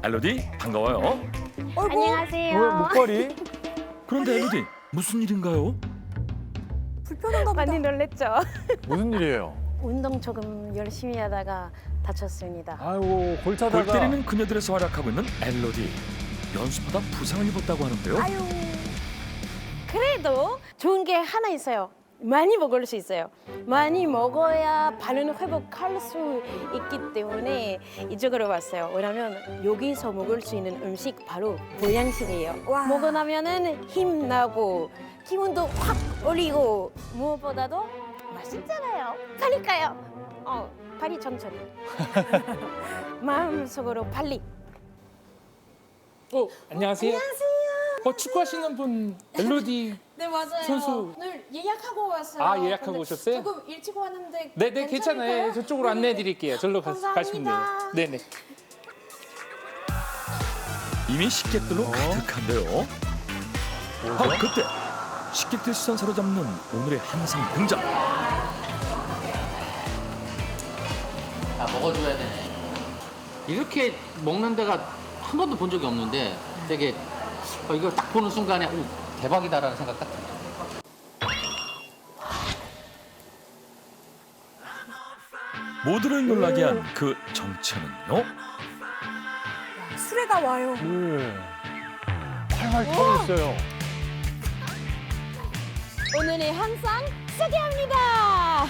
엘로디 반가워요. 안녕하세요. 목걸이? 그런데 엘로디 무슨 일인가요? 불편한가 보다. 많이 놀랬죠? 무슨 일이에요? 운동 조금 열심히 하다가 다쳤습니다. 아이고 골 골 차다가 때리는 그녀들에서 활약하고 있는 엘로디. 연습하다 부상을 입었다고 하는데요. 아유. 그래도 좋은 게 하나 있어요. 많이 먹을 수 있어요. 많이 먹어야 발은 회복할 수 있기 때문에 이쪽으로 왔어요. 왜냐면 여기서 먹을 수 있는 음식 바로 보양식이에요. 와. 먹고 나면은 힘 나고 기분도 확 올리고 무엇보다도 맛있잖아요. 그러니까요. 빨리 천천히. 마음속으로 빨리. 안녕하세요. 안녕하세요. 축구하시는 분 엘로디. 네 맞아요. 선수. 오늘 예약하고 왔어요. 아, 예약하고 근데 오셨어요? 조금 일찍 왔는데. 네네 괜찮아요. 저쪽으로 안내해 드릴게요. 절로 가시면 돼요. 감사합니다. 네네. 이미 식객들로 가득한데요. 바로 그때 식객들 시선 사로잡는 오늘의 한상 등장. 다 먹어줘야 되네. 이렇게 먹는 데가 한 번도 본 적이 없는데 되게 이걸 딱 보는 순간에 오, 대박이다라는 생각 딱 들어요. 모두를 놀라게 한 그 정체는요. 수레가 와요. 네. 활활 타고 있어요. 오늘의 한상 소개합니다.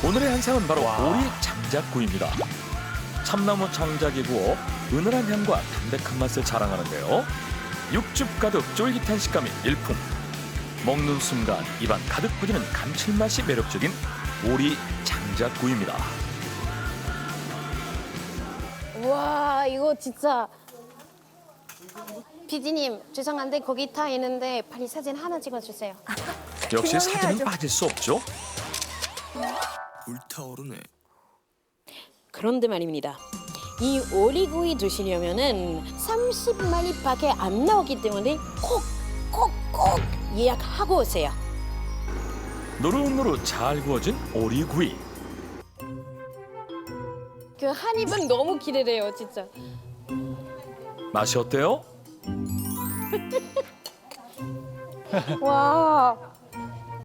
오늘의 한상은 바로 오리 장작구이입니다. 참나무 장작이 구워 은은한 향과 담백한 맛을 자랑하는데요. 육즙 가득 쫄깃한 식감이 일품. 먹는 순간 입안 가득 퍼지는 감칠맛이 매력적인 오리 장작구이입니다. 와 이거 진짜. 피디님 죄송한데 거기 타 있는데 빨리 사진 하나 찍어주세요. 역시 사진은 그냥 해야죠. 빠질 수 없죠. 불타오르네. 그런데 말입니다. 이 오리구이 드시려면은 30마리밖에 안 나오기 때문에 꼭 예약하고 오세요. 노릇노릇 잘 구워진 오리구이. 그 한 입은 너무 기대돼요, 진짜. 맛이 어때요? 와